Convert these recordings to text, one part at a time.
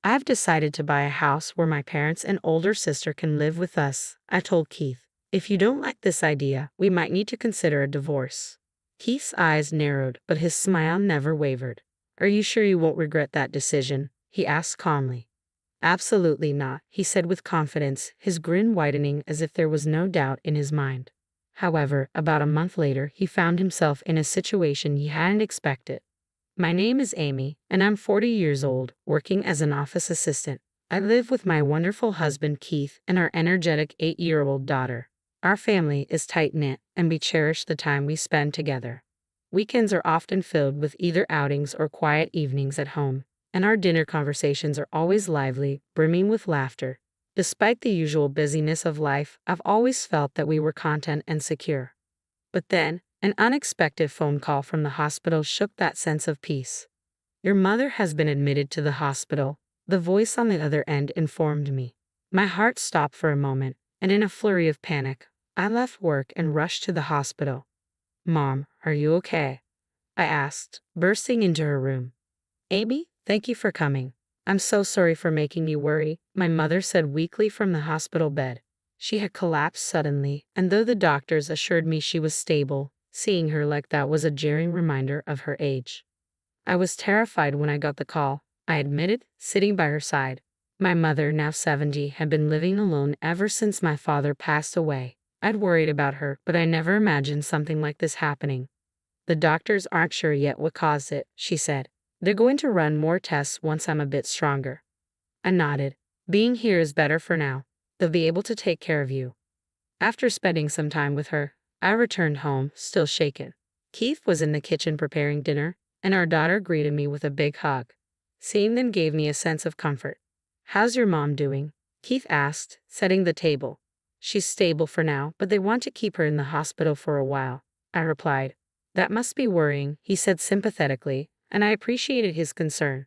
I've decided to buy a house where my parents and older sister can live with us, I told Keith. If you don't like this idea, we might need to consider a divorce. Keith's eyes narrowed, but his smile never wavered. Are you sure you won't regret that decision? He asked calmly. Absolutely not, he said with confidence, his grin widening as if there was no doubt in his mind. However, about a month later, he found himself in a situation he hadn't expected. My name is Amy, and I'm 40 years old, working as an office assistant. I live with my wonderful husband Keith and our energetic 8-year-old daughter. Our family is tight-knit, and we cherish the time we spend together. Weekends are often filled with either outings or quiet evenings at home, and our dinner conversations are always lively, brimming with laughter. Despite the usual busyness of life, I've always felt that we were content and secure. But then, an unexpected phone call from the hospital shook that sense of peace. Your mother has been admitted to the hospital, the voice on the other end informed me. My heart stopped for a moment, and in a flurry of panic, I left work and rushed to the hospital. Mom, are you okay? I asked, bursting into her room. Amy, thank you for coming. I'm so sorry for making you worry, my mother said weakly from the hospital bed. She had collapsed suddenly, and though the doctors assured me she was stable, seeing her like that was a jarring reminder of her age. I was terrified when I got the call, I admitted, sitting by her side. My mother, now 70, had been living alone ever since my father passed away. I'd worried about her, but I never imagined something like this happening. The doctors aren't sure yet what caused it, she said. They're going to run more tests once I'm a bit stronger. I nodded. Being here is better for now. They'll be able to take care of you. After spending some time with her, I returned home, still shaken. Keith was in the kitchen preparing dinner, and our daughter greeted me with a big hug. Seeing them gave me a sense of comfort. How's your mom doing? Keith asked, setting the table. She's stable for now, but they want to keep her in the hospital for a while, I replied. That must be worrying, he said sympathetically, and I appreciated his concern.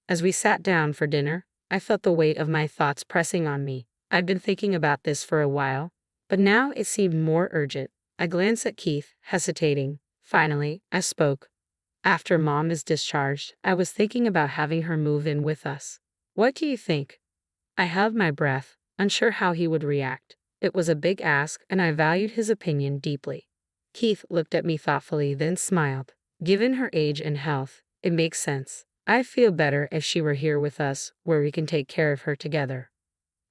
As we sat down for dinner, I felt the weight of my thoughts pressing on me. I'd been thinking about this for a while, but now it seemed more urgent. I glanced at Keith, hesitating. Finally, I spoke. After Mom is discharged, I was thinking about having her move in with us. What do you think? I held my breath, unsure how he would react. It was a big ask, and I valued his opinion deeply. Keith looked at me thoughtfully, then smiled. Given her age and health, it makes sense. I feel better if she were here with us, where we can take care of her together.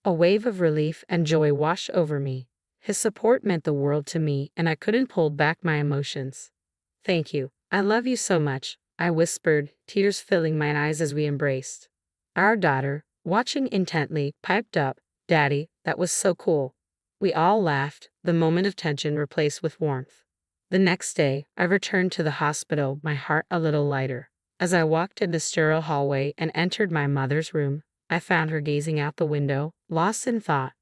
A wave of relief and joy washed over me. His support meant the world to me, and I couldn't hold back my emotions. Thank you. I love you so much, I whispered, tears filling my eyes as we embraced. Our daughter, watching intently, piped up, Daddy, that was so cool. We all laughed, the moment of tension replaced with warmth. The next day, I returned to the hospital, my heart a little lighter. As I walked in the sterile hallway and entered my mother's room, I found her gazing out the window, lost in thought.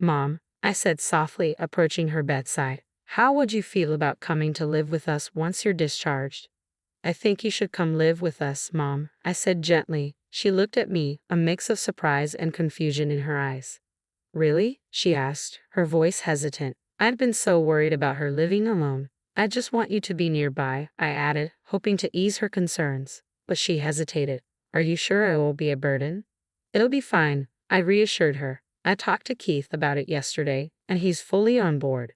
Mom, I said softly, approaching her bedside. How would you feel about coming to live with us once you're discharged? I think you should come live with us, Mom, I said gently. She looked at me, a mix of surprise and confusion in her eyes. Really? She asked, her voice hesitant. I'd been so worried about her living alone. I just want you to be nearby, I added, hoping to ease her concerns. But she hesitated. Are you sure I won't be a burden? It'll be fine, I reassured her. I talked to Keith about it yesterday, and he's fully on board.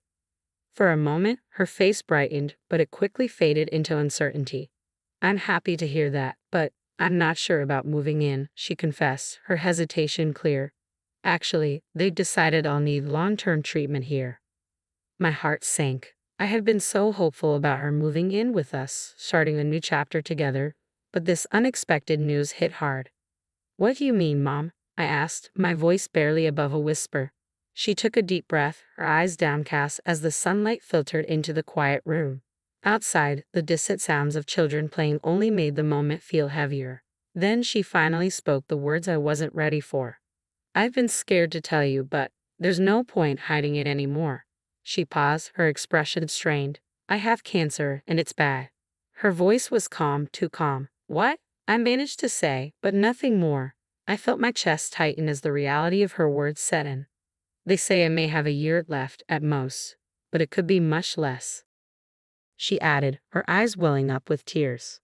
For a moment, her face brightened, but it quickly faded into uncertainty. I'm happy to hear that, but I'm not sure about moving in, she confessed, her hesitation clear. Actually, they've decided I'll need long-term treatment here. My heart sank. I had been so hopeful about her moving in with us, starting a new chapter together, but this unexpected news hit hard. What do you mean, Mom? I asked, my voice barely above a whisper. She took a deep breath, her eyes downcast as the sunlight filtered into the quiet room. Outside, the distant sounds of children playing only made the moment feel heavier. Then she finally spoke the words I wasn't ready for. I've been scared to tell you, but there's no point hiding it anymore. She paused, her expression strained. I have cancer, and it's bad. Her voice was calm, too calm. What? I managed to say, but nothing more. I felt my chest tighten as the reality of her words set in. They say I may have a year left at most, but it could be much less. She added, her eyes welling up with tears.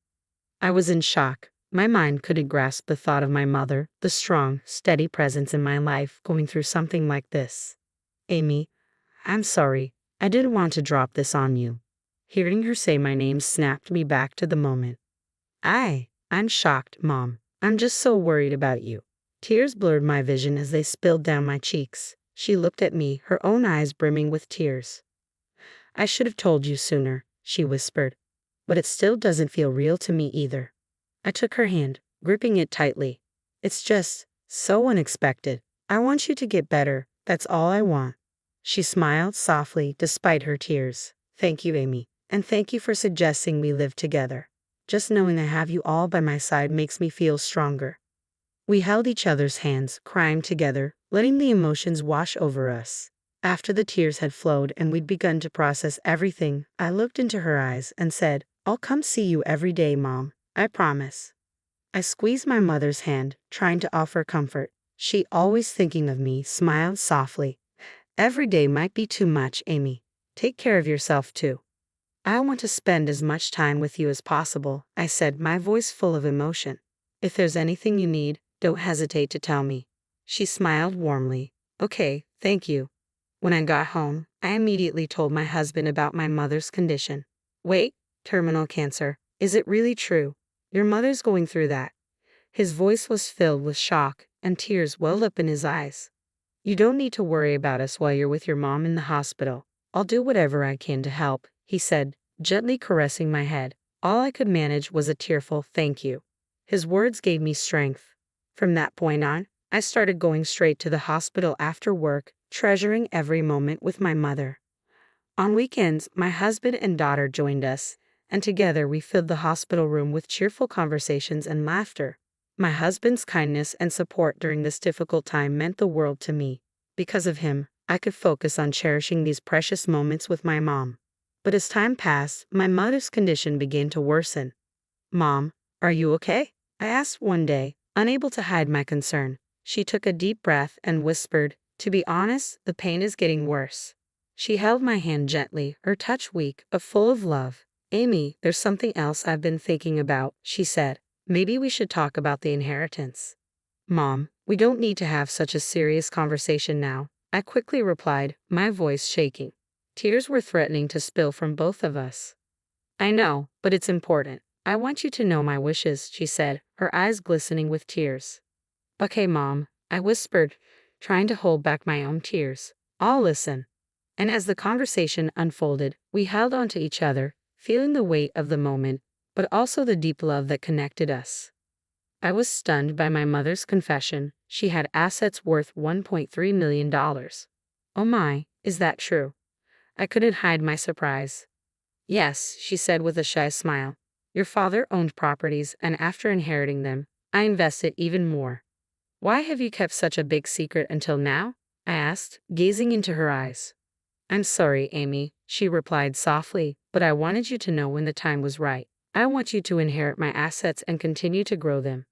I was in shock. My mind couldn't grasp the thought of my mother, the strong, steady presence in my life, going through something like this. Amy, I'm sorry. I didn't want to drop this on you. Hearing her say my name snapped me back to the moment. I'm shocked, Mom. I'm just so worried about you. Tears blurred my vision as they spilled down my cheeks. She looked at me, her own eyes brimming with tears. I should have told you sooner, she whispered. But it still doesn't feel real to me either. I took her hand, gripping it tightly. It's just so unexpected. I want you to get better. That's all I want. She smiled softly despite her tears. Thank you, Amy. And thank you for suggesting we live together. Just knowing I have you all by my side makes me feel stronger. We held each other's hands, crying together, letting the emotions wash over us. After the tears had flowed and we'd begun to process everything, I looked into her eyes and said, I'll come see you every day, Mom. I promise. I squeezed my mother's hand, trying to offer comfort. She, always thinking of me, smiled softly. Every day might be too much, Amy. Take care of yourself too. I want to spend as much time with you as possible, I said, my voice full of emotion. If there's anything you need, don't hesitate to tell me. She smiled warmly. Okay, thank you. When I got home, I immediately told my husband about my mother's condition. Wait, terminal cancer. Is it really true? Your mother's going through that. His voice was filled with shock, and tears welled up in his eyes. You don't need to worry about us while you're with your mom in the hospital. I'll do whatever I can to help, he said, gently caressing my head. All I could manage was a tearful thank you. His words gave me strength. From that point on, I started going straight to the hospital after work, treasuring every moment with my mother. On weekends, my husband and daughter joined us, and together we filled the hospital room with cheerful conversations and laughter. My husband's kindness and support during this difficult time meant the world to me. Because of him, I could focus on cherishing these precious moments with my mom. But as time passed, my mother's condition began to worsen. Mom, are you okay? I asked one day, unable to hide my concern. She took a deep breath and whispered, to be honest, the pain is getting worse. She held my hand gently, her touch weak, but full of love. Amy, there's something else I've been thinking about, she said. Maybe we should talk about the inheritance. Mom, we don't need to have such a serious conversation now, I quickly replied, my voice shaking. Tears were threatening to spill from both of us. I know, but it's important. I want you to know my wishes, she said, her eyes glistening with tears. Okay, Mom, I whispered, trying to hold back my own tears. I'll listen. And as the conversation unfolded, we held on to each other, feeling the weight of the moment, but also the deep love that connected us. I was stunned by my mother's confession. She had assets worth $1.3 million. Oh my, is that true? I couldn't hide my surprise. Yes, she said with a shy smile. Your father owned properties, and after inheriting them, I invested even more. Why have you kept such a big secret until now? I asked, gazing into her eyes. I'm sorry, Amy, she replied softly, but I wanted you to know when the time was right. I want you to inherit my assets and continue to grow them.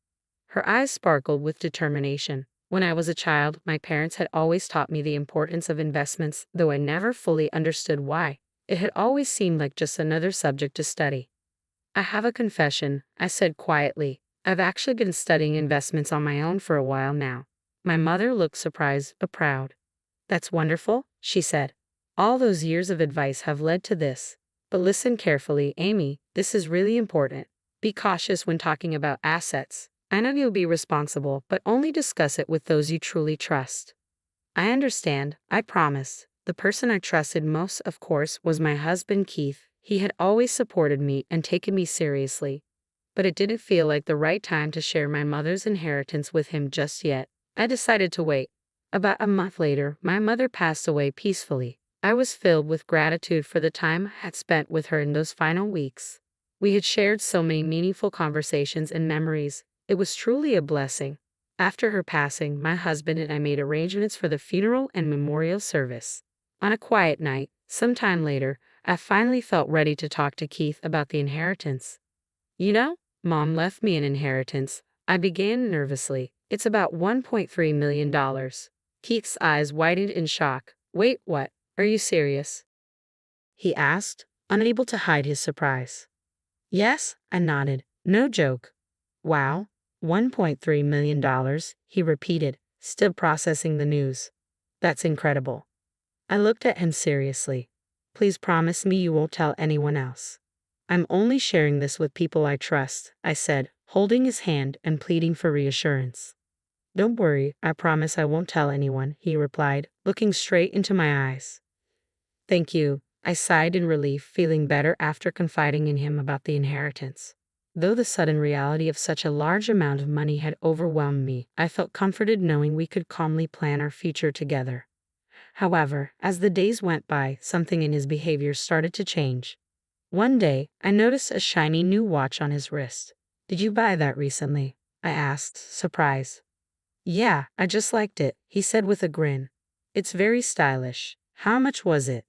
Her eyes sparkled with determination. When I was a child, my parents had always taught me the importance of investments, though I never fully understood why. It had always seemed like just another subject to study. I have a confession, I said quietly. I've actually been studying investments on my own for a while now. My mother looked surprised but proud. That's wonderful, she said. All those years of advice have led to this. But listen carefully, Amy, this is really important. Be cautious when talking about assets. I know you'll be responsible, but only discuss it with those you truly trust. I understand, I promise. The person I trusted most, of course, was my husband Keith. He had always supported me and taken me seriously. But it didn't feel like the right time to share my mother's inheritance with him just yet. I decided to wait. About a month later, my mother passed away peacefully. I was filled with gratitude for the time I had spent with her in those final weeks. We had shared so many meaningful conversations and memories. It was truly a blessing. After her passing, my husband and I made arrangements for the funeral and memorial service. On a quiet night, sometime later, I finally felt ready to talk to Keith about the inheritance. You know, Mom left me an inheritance, I began nervously. It's about $1.3 million. Keith's eyes widened in shock. Wait, what? Are you serious? He asked, unable to hide his surprise. Yes, I nodded. No joke. Wow, $1.3 million, he repeated, still processing the news. That's incredible. I looked at him seriously. Please promise me you won't tell anyone else. I'm only sharing this with people I trust, I said, holding his hand and pleading for reassurance. Don't worry, I promise I won't tell anyone, he replied, looking straight into my eyes. Thank you, I sighed in relief, feeling better after confiding in him about the inheritance. Though the sudden reality of such a large amount of money had overwhelmed me, I felt comforted knowing we could calmly plan our future together. However, as the days went by, something in his behavior started to change. One day, I noticed a shiny new watch on his wrist. Did you buy that recently? I asked, surprised. Yeah, I just liked it, he said with a grin. It's very stylish. How much was it?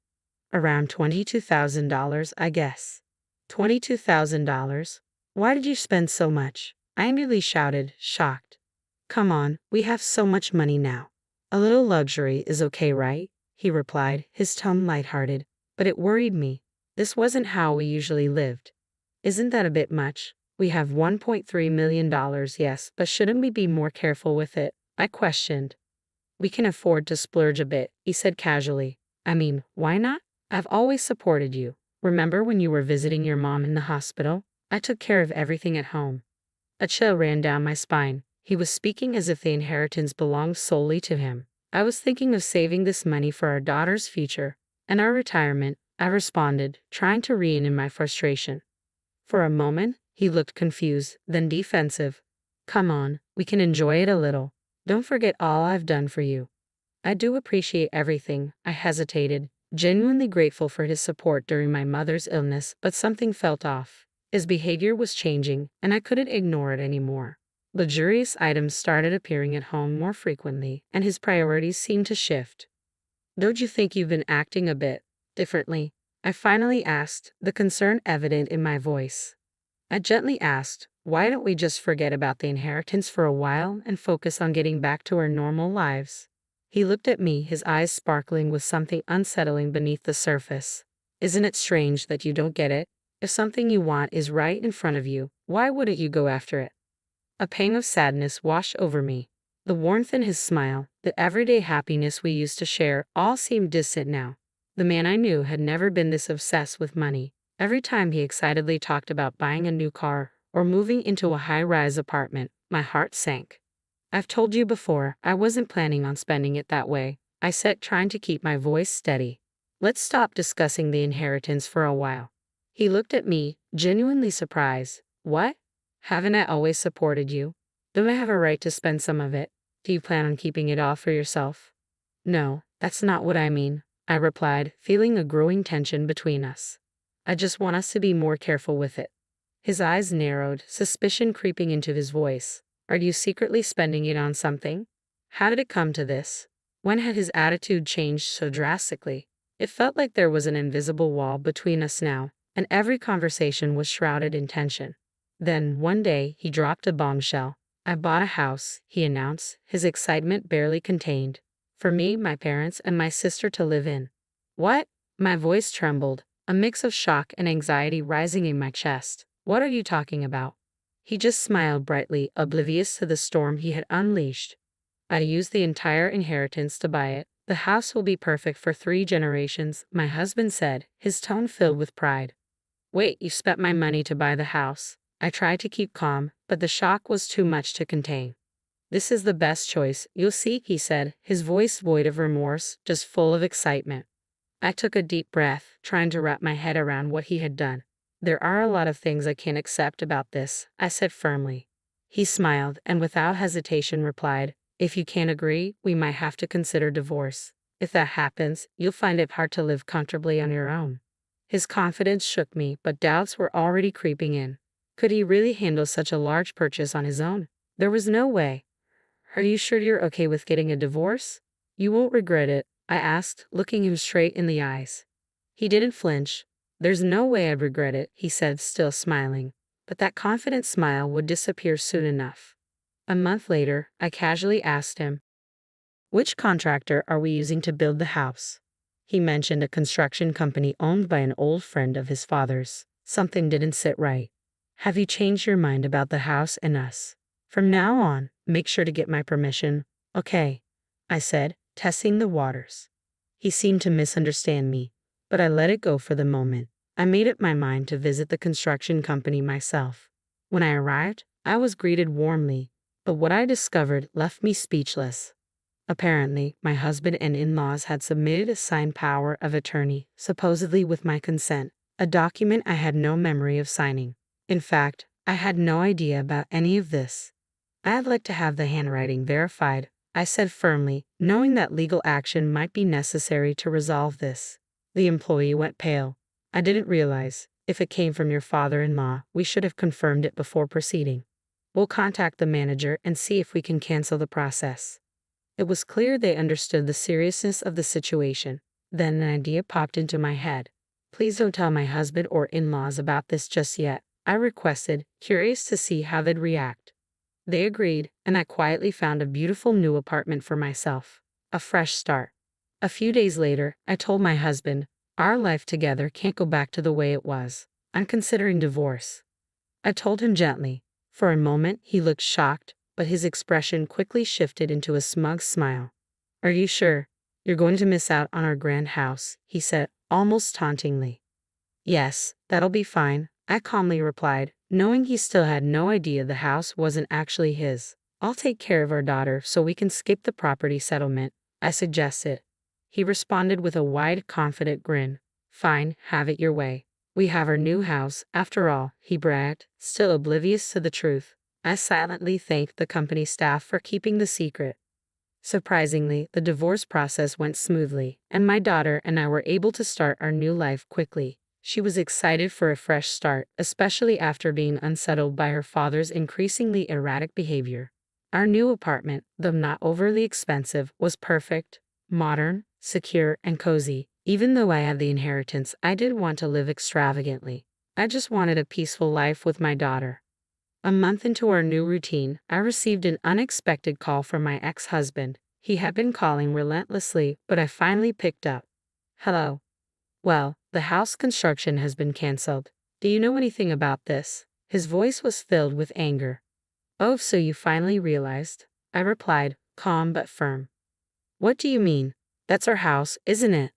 Around $22,000, I guess. $22,000? Why did you spend so much? I nearly shouted, shocked. Come on, we have so much money now. A little luxury is okay, right? He replied, his tone lighthearted. But it worried me. This wasn't how we usually lived. Isn't that a bit much? We have $1.3 million, yes, but shouldn't we be more careful with it? I questioned. We can afford to splurge a bit, he said casually. I mean, why not? I've always supported you. Remember when you were visiting your mom in the hospital? I took care of everything at home. A chill ran down my spine. He was speaking as if the inheritance belonged solely to him. I was thinking of saving this money for our daughter's future and our retirement, I responded, trying to rein in my frustration. For a moment, he looked confused, then defensive. Come on, we can enjoy it a little. Don't forget all I've done for you. I do appreciate everything, I hesitated, genuinely grateful for his support during my mother's illness, but something felt off. His behavior was changing, and I couldn't ignore it anymore. Luxurious items started appearing at home more frequently, and his priorities seemed to shift. Don't you think you've been acting a bit differently? I finally asked, the concern evident in my voice. I gently asked, why don't we just forget about the inheritance for a while and focus on getting back to our normal lives? He looked at me, his eyes sparkling with something unsettling beneath the surface. Isn't it strange that you don't get it? If something you want is right in front of you, why wouldn't you go after it? A pang of sadness washed over me. The warmth in his smile, the everyday happiness we used to share, all seemed distant now. The man I knew had never been this obsessed with money. Every time he excitedly talked about buying a new car or moving into a high-rise apartment, my heart sank. I've told you before, I wasn't planning on spending it that way, I said, trying to keep my voice steady. Let's stop discussing the inheritance for a while. He looked at me, genuinely surprised. What? Haven't I always supported you? Don't I have a right to spend some of it? Do you plan on keeping it all for yourself? No, that's not what I mean, I replied, feeling a growing tension between us. I just want us to be more careful with it. His eyes narrowed, suspicion creeping into his voice. Are you secretly spending it on something? How did it come to this? When had his attitude changed so drastically? It felt like there was an invisible wall between us now, and every conversation was shrouded in tension. Then, one day, he dropped a bombshell. I bought a house, he announced, his excitement barely contained. For me, my parents, and my sister to live in. What? My voice trembled, a mix of shock and anxiety rising in my chest. What are you talking about? He just smiled brightly, oblivious to the storm he had unleashed. I used the entire inheritance to buy it. The house will be perfect for 3 generations, my husband said, his tone filled with pride. Wait, you spent my money to buy the house. I tried to keep calm, but the shock was too much to contain. This is the best choice, you'll see, he said, his voice void of remorse, just full of excitement. I took a deep breath, trying to wrap my head around what he had done. There are a lot of things I can't accept about this, I said firmly. He smiled and without hesitation replied, if you can't agree, we might have to consider divorce. If that happens, you'll find it hard to live comfortably on your own. His confidence shook me, but doubts were already creeping in. Could he really handle such a large purchase on his own? There was no way. Are you sure you're okay with getting a divorce? You won't regret it, I asked, looking him straight in the eyes. He didn't flinch. There's no way I'd regret it, he said, still smiling. But that confident smile would disappear soon enough. A month later, I casually asked him, which contractor are we using to build the house? He mentioned a construction company owned by an old friend of his father's. Something didn't sit right. Have you changed your mind about the house and us? From now on, make sure to get my permission, okay? I said, testing the waters. He seemed to misunderstand me, but I let it go for the moment. I made up my mind to visit the construction company myself. When I arrived, I was greeted warmly, but what I discovered left me speechless. Apparently, my husband and in-laws had submitted a signed power of attorney, supposedly with my consent, a document I had no memory of signing. In fact, I had no idea about any of this. I'd like to have the handwriting verified, I said firmly, knowing that legal action might be necessary to resolve this. The employee went pale. I didn't realize, if it came from your father-in-law, we should have confirmed it before proceeding. We'll contact the manager and see if we can cancel the process. It was clear they understood the seriousness of the situation. Then an idea popped into my head. Please don't tell my husband or in-laws about this just yet, I requested, curious to see how they'd react. They agreed, and I quietly found a beautiful new apartment for myself. A fresh start. A few days later, I told my husband, our life together can't go back to the way it was. I'm considering divorce. I told him gently. For a moment, he looked shocked, but his expression quickly shifted into a smug smile. Are you sure? You're going to miss out on our grand house, he said, almost tauntingly. Yes, that'll be fine, I calmly replied, knowing he still had no idea the house wasn't actually his. I'll take care of our daughter so we can skip the property settlement, I suggested. He responded with a wide, confident grin. Fine, have it your way. We have our new house, after all, he bragged, still oblivious to the truth. I silently thanked the company staff for keeping the secret. Surprisingly, the divorce process went smoothly, and my daughter and I were able to start our new life quickly. She was excited for a fresh start, especially after being unsettled by her father's increasingly erratic behavior. Our new apartment, though not overly expensive, was perfect, modern, secure, and cozy. Even though I had the inheritance, I didn't want to live extravagantly. I just wanted a peaceful life with my daughter. A month into our new routine, I received an unexpected call from my ex-husband. He had been calling relentlessly, but I finally picked up. Hello. Well, the house construction has been canceled. Do you know anything about this? His voice was filled with anger. Oh, so you finally realized? I replied, calm but firm. What do you mean? That's our house, isn't it?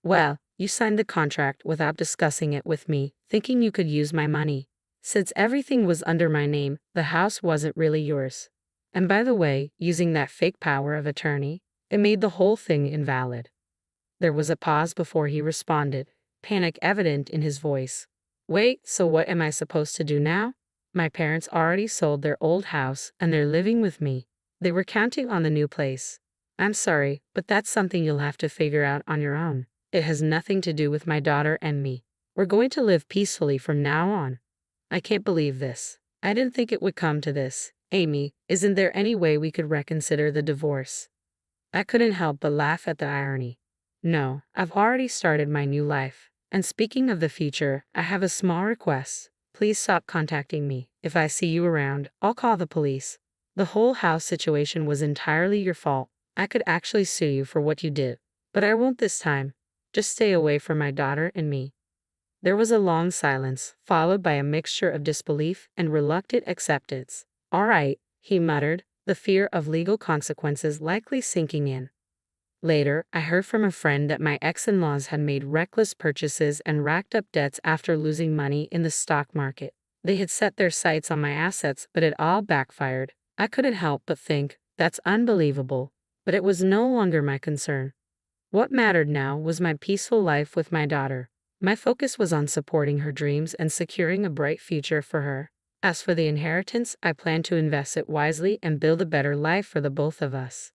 Well, you signed the contract without discussing it with me, thinking you could use my money. Since everything was under my name, the house wasn't really yours. And by the way, using that fake power of attorney, it made the whole thing invalid. There was a pause before he responded, panic evident in his voice. Wait, so what am I supposed to do now? My parents already sold their old house and they're living with me. They were counting on the new place. I'm sorry, but that's something you'll have to figure out on your own. It has nothing to do with my daughter and me. We're going to live peacefully from now on. I can't believe this. I didn't think it would come to this. Amy, isn't there any way we could reconsider the divorce? I couldn't help but laugh at the irony. No, I've already started my new life. And speaking of the future, I have a small request. Please stop contacting me. If I see you around, I'll call the police. The whole house situation was entirely your fault. I could actually sue you for what you did. But I won't this time. Just stay away from my daughter and me. There was a long silence, followed by a mixture of disbelief and reluctant acceptance. All right, he muttered, the fear of legal consequences likely sinking in. Later, I heard from a friend that my ex-in-laws had made reckless purchases and racked up debts after losing money in the stock market. They had set their sights on my assets, but it all backfired. I couldn't help but think, that's unbelievable. But it was no longer my concern. What mattered now was my peaceful life with my daughter. My focus was on supporting her dreams and securing a bright future for her. As for the inheritance, I planned to invest it wisely and build a better life for the both of us.